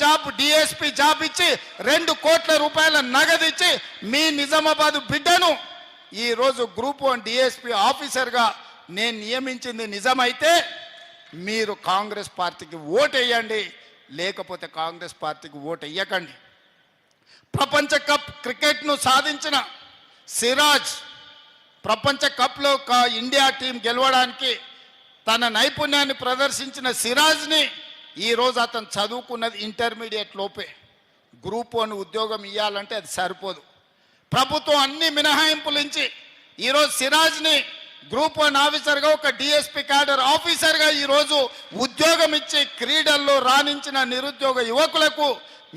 Job DSP job ఇచ్చి 2 కోట్ల రూపాయల నగదు ఇచ్చి మీ నిజామాబాద్ బిడ్డను ఈరోజు గ్రూప్ 1 డిఎస్పీ ఆఫీసర్గా నేను నియమించింది నిజమైతే మీరు కాంగ్రెస్ పార్టీకి ఓటేయండి, లేకపోతే కాంగ్రెస్ పార్టీకి ఓటేయకండి. ప్రపంచ కప్ క్రికెట్ను సాధించిన సిరాజ్ ప్రపంచ కప్లో ఇండియా టీం గెలవడానికి తన నైపుణ్యాన్ని ప్రదర్శించిన సిరాజ్ని ఈరోజు అతను చదువుకున్నది ఇంటర్మీడియట్ లోపే. గ్రూప్ 1 ఉద్యోగం ఇవ్వాలంటే అది సరిపోదు. ప్రభుత్వం అన్ని మినహాయింపులు ఇచ్చి ఈరోజు సిరాజ్ని గ్రూప్ 1 ఆఫీసర్గా ఒక డిఎస్పీ క్యాడర్ ఆఫీసర్గా ఈరోజు ఉద్యోగం ఇచ్చి క్రీడల్లో రాణించిన నిరుద్యోగ యువకులకు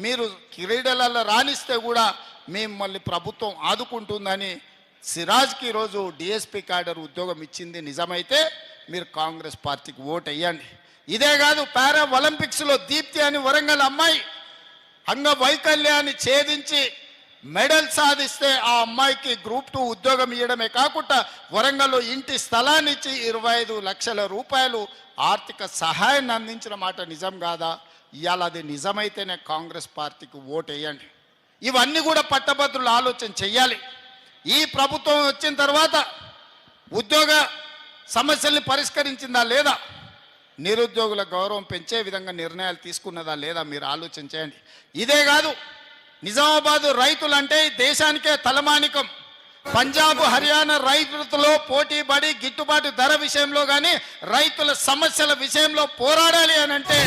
మీరు క్రీడలలో రాణిస్తే కూడా మిమ్మల్ని ప్రభుత్వం ఆదుకుంటుందని సిరాజ్కి ఈరోజు డిఎస్పీ క్యాడర్ ఉద్యోగం ఇచ్చింది నిజమైతే మీరు కాంగ్రెస్ పార్టీకి ఓటు వేయండి. ఇదే కాదు, పారా ఒలింపిక్స్లో దీప్తి అని వరంగల్ అమ్మాయి అంగవైకల్యాన్ని ఛేదించి మెడల్ సాధిస్తే ఆ అమ్మాయికి గ్రూప్ 2 ఉద్యోగం ఇవ్వడమే కాకుండా వరంగల్లో ఇంటి స్థలాన్ని ఇచ్చి 25 లక్షల రూపాయలు ఆర్థిక సహాయాన్ని అందించిన మాట నిజం కాదా? ఇవాళ అది నిజమైతేనే కాంగ్రెస్ పార్టీకి ఓటు వేయండి. ఇవన్నీ కూడా పట్టభద్రులు ఆలోచన చెయ్యాలి. ఈ ప్రభుత్వం వచ్చిన తర్వాత ఉద్యోగ సమస్యల్ని పరిష్కరించిందా లేదా, నిరుద్యోగుల గౌరవం పెంచే విధంగా నిర్ణయాలు తీసుకున్నదా లేదా మీరు ఆలోచన చేయండి. ఇదే కాదు, నిజామాబాద్ రైతులంటే దేశానికే తలమానికం. పంజాబ్ హర్యానా రైతులతో పోటీపడి గిట్టుబాటు ధర విషయంలో కానీ రైతుల సమస్యల విషయంలో పోరాడాలి అని అంటే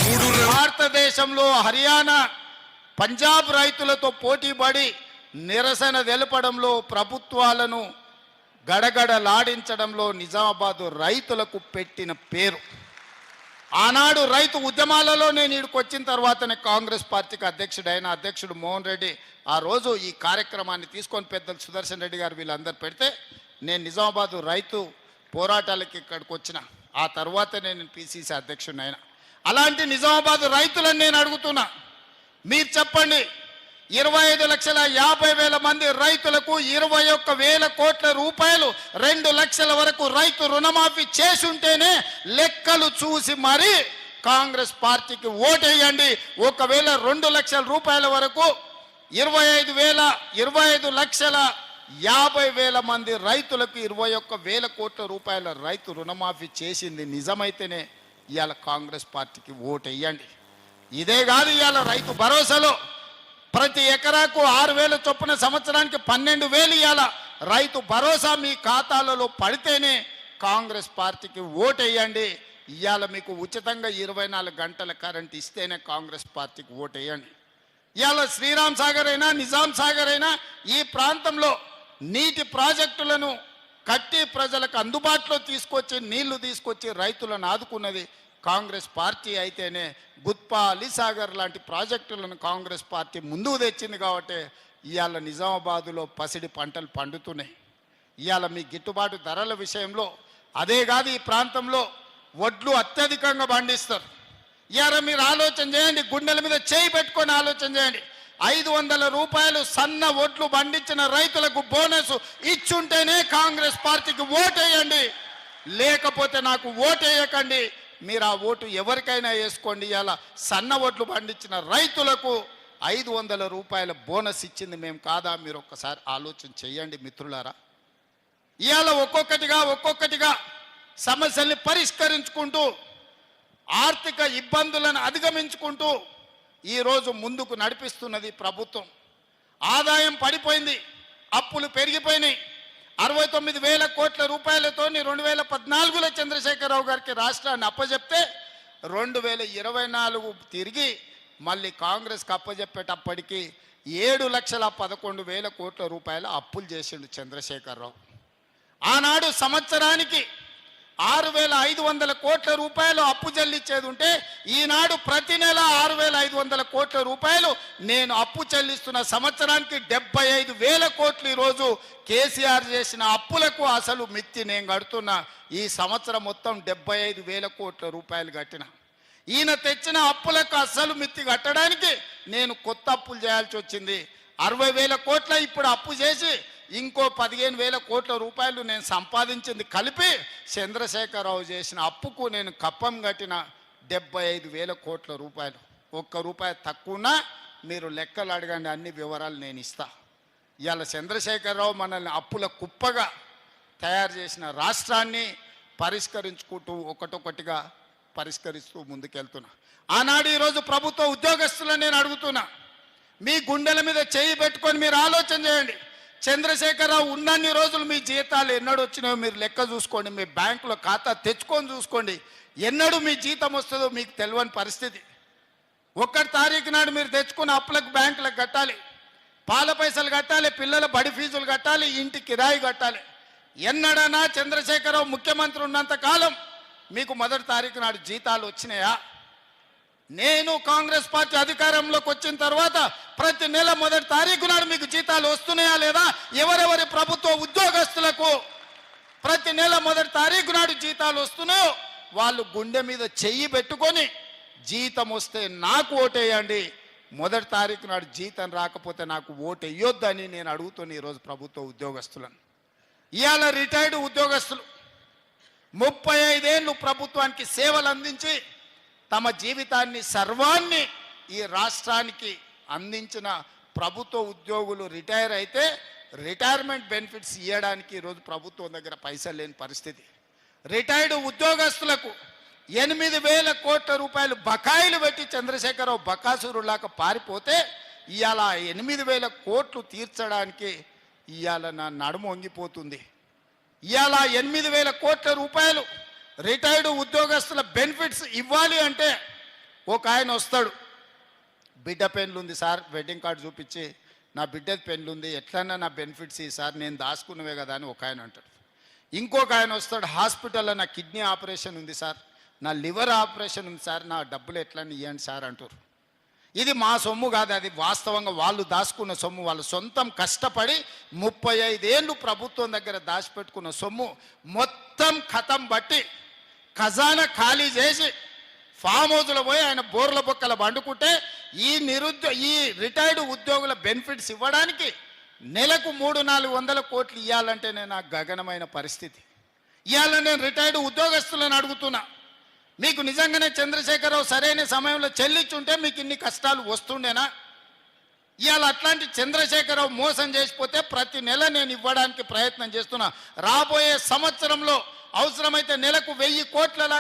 భారతదేశంలో హర్యానా పంజాబ్ రైతులతో పోటీపడి నిరసన తెలపడంలో ప్రభుత్వాలను గడగడలాడించడంలో నిజామాబాద్ రైతులకు పెట్టిన పేరు. ఆనాడు రైతు ఉద్యమాలలో నేను ఇక్కడికి వచ్చిన తర్వాతనే కాంగ్రెస్ పార్టీకి అధ్యక్షుడు మోహన్ రెడ్డి ఆ రోజు ఈ కార్యక్రమాన్ని తీసుకొని పెద్దలు సుదర్శన్ రెడ్డి గారు వీళ్ళందరూ పెడితే నేను నిజామాబాద్ రైతు పోరాటాలకి ఇక్కడికి వచ్చిన. ఆ తర్వాత నేను పిసిసి అధ్యక్షుడిని అయినా. అలాంటి నిజామాబాద్ రైతులను నేను అడుగుతున్నా, మీరు చెప్పండి, 25,50,000 మంది రైతులకు 21,000 కోట్ల రూపాయలు 2 లక్షల వరకు రైతు రుణమాఫీ చేసుంటేనే లెక్కలు చూసి మరి కాంగ్రెస్ పార్టీకి ఓటేయండి. ఒకవేళ 2 లక్షల రూపాయల వరకు 25,50,000 మంది రైతులకు 21,000 కోట్ల రూపాయల రైతు రుణమాఫీ చేసింది నిజమైతేనే ఇవాళ కాంగ్రెస్ పార్టీకి ఓటేయండి. ఇదే కాదు, ఇవాళ రైతు భరోసాలో ప్రతి ఎకరాకు 6,000 చొప్పున సంవత్సరానికి 12,000 ఇవాళ రైతు భరోసా మీ ఖాతాలలో పడితేనే కాంగ్రెస్ పార్టీకి ఓటేయండి. ఇవాళ మీకు ఉచితంగా 24 గంటల కరెంట్ ఇస్తేనే కాంగ్రెస్ పార్టీకి ఓటేయండి. ఇవాళ శ్రీరామ్ సాగర్ అయినా నిజాం సాగర్ అయినా ఈ ప్రాంతంలో నీటి ప్రాజెక్టులను కట్టి ప్రజలకు అందుబాటులో తీసుకొచ్చి నీళ్లు తీసుకొచ్చి రైతులను ఆదుకున్నది కాంగ్రెస్ పార్టీ అయితేనే గుత్పా అలీసాగర్ లాంటి ప్రాజెక్టులను కాంగ్రెస్ పార్టీ ముందుకు తెచ్చింది. కాబట్టి ఇవాళ నిజామాబాదులో పసిడి పంటలు పండుతున్నాయి. ఇవాళ మీ గిట్టుబాటు ధరల విషయంలో అదే కాదు, ఈ ప్రాంతంలో వడ్లు అత్యధికంగా పండిస్తారు. ఇవాళ మీరు ఆలోచన చేయండి, గుండెల మీద చేయి పెట్టుకొని ఆలోచన చేయండి. 500 రూపాయలు సన్న వడ్లు పండించిన రైతులకు బోనస్ ఇచ్చుంటేనే కాంగ్రెస్ పార్టీకి ఓటేయండి, లేకపోతే నాకు ఓటేయకండి. మీరు ఆ ఓటు ఎవరికైనా వేసుకోండి. ఇలా సన్న ఓట్లు పండించిన రైతులకు 500 రూపాయల బోనస్ ఇచ్చింది మేము కాదా? మీరు ఒక్కసారి ఆలోచన చేయండి మిత్రులారా. ఇవాళ ఒక్కొక్కటిగా సమస్యల్ని పరిష్కరించుకుంటూ ఆర్థిక ఇబ్బందులను అధిగమించుకుంటూ ఈరోజు ముందుకు నడిపిస్తున్నది ప్రభుత్వం. ఆదాయం పడిపోయింది, అప్పులు పెరిగిపోయినాయి. 69,000 కోట్ల రూపాయలతో 2014లో చంద్రశేఖరరావు గారికి రాష్ట్రాన్ని అప్పచెప్తే 2024 తిరిగి మళ్ళీ కాంగ్రెస్కి అప్పచెప్పేటప్పటికి 7,11,000 కోట్ల రూపాయల అప్పులు చేసిండు చంద్రశేఖరరావు. ఆనాడు సంవత్సరానికి 6,500 కోట్ల రూపాయలు అప్పు చెల్లించేది ఉంటే ఈనాడు ప్రతి నెల 6,500 కోట్ల రూపాయలు నేను అప్పు చెల్లిస్తున్న. సంవత్సరానికి 75,000 కోట్లు ఈరోజు కేసీఆర్ చేసిన అప్పులకు అసలు మిత్తి నేను కడుతున్నా. ఈ సంవత్సరం మొత్తం 75,000 కోట్ల రూపాయలు కట్టిన. ఈయన తెచ్చిన అప్పులకు అసలు మిత్తి కట్టడానికి నేను కొత్త అప్పులు చేయాల్సి వచ్చింది. 60,000 కోట్ల ఇప్పుడు అప్పు చేసి ఇంకో 15,000 కోట్ల రూపాయలు నేను సంపాదించింది కలిపి చంద్రశేఖరరావు చేసిన అప్పుకు నేను కప్పం కట్టిన 75,000 కోట్ల రూపాయలు. ₹1 తక్కువనా మీరు లెక్కలు అడగండి, అన్ని వివరాలు నేను ఇస్తా. ఇవాళ చంద్రశేఖరరావు మనల్ని అప్పుల కుప్పగా తయారు చేసిన రాష్ట్రాన్ని పరిష్కరించుకుంటూ ఒకటొకటిగా పరిష్కరిస్తూ ముందుకెళ్తున్నా. ఆనాడు ఈరోజు ప్రభుత్వ ఉద్యోగస్తులను నేను అడుగుతున్నా, మీ గుండెల మీద చేయి పెట్టుకొని మీరు ఆలోచన చేయండి. చంద్రశేఖరరావు ఉన్నన్ని రోజులు మీ జీతాలు ఎన్నడు వచ్చినాయో మీరు లెక్క చూసుకోండి, మీ బ్యాంకులో ఖాతా తెచ్చుకొని చూసుకోండి. ఎన్నడూ మీ జీతం వస్తుందో మీకు తెలియని పరిస్థితి. 1 తారీఖు నాడు మీరు తెచ్చుకున్న అప్పులకు బ్యాంకులకు కట్టాలి, పాల పైసలు కట్టాలి, పిల్లల బడి ఫీజులు కట్టాలి, ఇంటి కిరాయి కట్టాలి. ఎన్నడన్నా చంద్రశేఖరరావు ముఖ్యమంత్రి ఉన్నంత కాలం మీకు 1 తారీఖు నాడు జీతాలు వచ్చినాయా? నేను కాంగ్రెస్ పార్టీ అధికారంలోకి వచ్చిన తర్వాత ప్రతి నెల 1 తారీఖు నాడు మీకు జీతాలు వస్తున్నాయా లేదా? ఎవరెవరి ప్రభుత్వ ఉద్యోగస్తులకు ప్రతి నెల 1 తారీఖు నాడు జీతాలు వస్తున్నాయో వాళ్ళు గుండె మీద చెయ్యి పెట్టుకొని జీతం వస్తే నాకు ఓటేయండి, 1 తారీఖు నాడు జీతం రాకపోతే నాకు ఓటు వేయొద్దని నేను అడుగుతున్నా ఈరోజు ప్రభుత్వ ఉద్యోగస్తులను. ఇవాళ రిటైర్డ్ ఉద్యోగస్తులు 35 ఏళ్ళు ప్రభుత్వానికి సేవలు అందించి తమ జీవితాన్ని సర్వాన్ని ఈ రాష్ట్రానికి అందించిన ప్రభుత్వ ఉద్యోగులు రిటైర్ అయితే రిటైర్మెంట్ బెనిఫిట్స్ ఇవ్వడానికి ఈరోజు ప్రభుత్వం దగ్గర పైసలు లేని పరిస్థితి. రిటైర్డ్ ఉద్యోగస్తులకు 8,000 కోట్ల రూపాయలు బకాయిలు పెట్టి చంద్రశేఖరరావు బకాసురులాగా పారిపోతే ఇవాళ 8,000 కోట్లు తీర్చడానికి ఇవాళ నా నడుము వంగిపోతుంది. ఇవాళ 8,000 కోట్ల రూపాయలు రిటైర్డ్ ఉద్యోగస్తుల బెనిఫిట్స్ ఇవ్వాలి అంటే ఒక ఆయన వస్తాడు, బిడ్డ పెన్లు ఉంది సార్, వెడ్డింగ్ కార్డు చూపించి నా బిడ్డ పెన్లు ఉంది, ఎట్లన్నా నా బెనిఫిట్స్ ఈ సార్, నేను దాచుకున్నవే కదా అని ఒక ఆయన అంటాడు. ఇంకొక ఆయన వస్తాడు, హాస్పిటల్లో నా కిడ్నీ ఆపరేషన్ ఉంది సార్, నా లివర్ ఆపరేషన్ ఉంది సార్, నా డబ్బులు ఎట్లన్నా ఇవ్వండి సార్ అంటారు. ఇది మా సొమ్ము కాదు, అది వాస్తవంగా వాళ్ళు దాచుకున్న సొమ్ము. వాళ్ళు సొంతం కష్టపడి 35 ఏళ్ళు ప్రభుత్వం దగ్గర దాచిపెట్టుకున్న సొమ్ము మొత్తం ఖతం బట్టి ఖజానా ఖాళీ చేసి ఫామ్ హౌస్లో పోయి ఆయన బోర్ల బొక్కల వండుకుంటే ఈ రిటైర్డ్ ఉద్యోగుల బెనిఫిట్స్ ఇవ్వడానికి నెలకు 300-400 కోట్లు ఇవ్వాలంటే నేను గగనమైన పరిస్థితి. ఇవాళ నేను రిటైర్డ్ ఉద్యోగస్తులను అడుగుతున్నా, మీకు నిజంగానే చంద్రశేఖరరావు సరైన సమయంలో చెల్లించుంటే మీకు ఇన్ని కష్టాలు వస్తుండేనా? ఇవాళ అట్లాంటి చంద్రశేఖరరావు మోసం చేసిపోతే ప్రతి నెల నేను ఇవ్వడానికి ప్రయత్నం చేస్తున్నా. రాబోయే సంవత్సరంలో అవసరమైతే నెలకు 1000 కోట్ల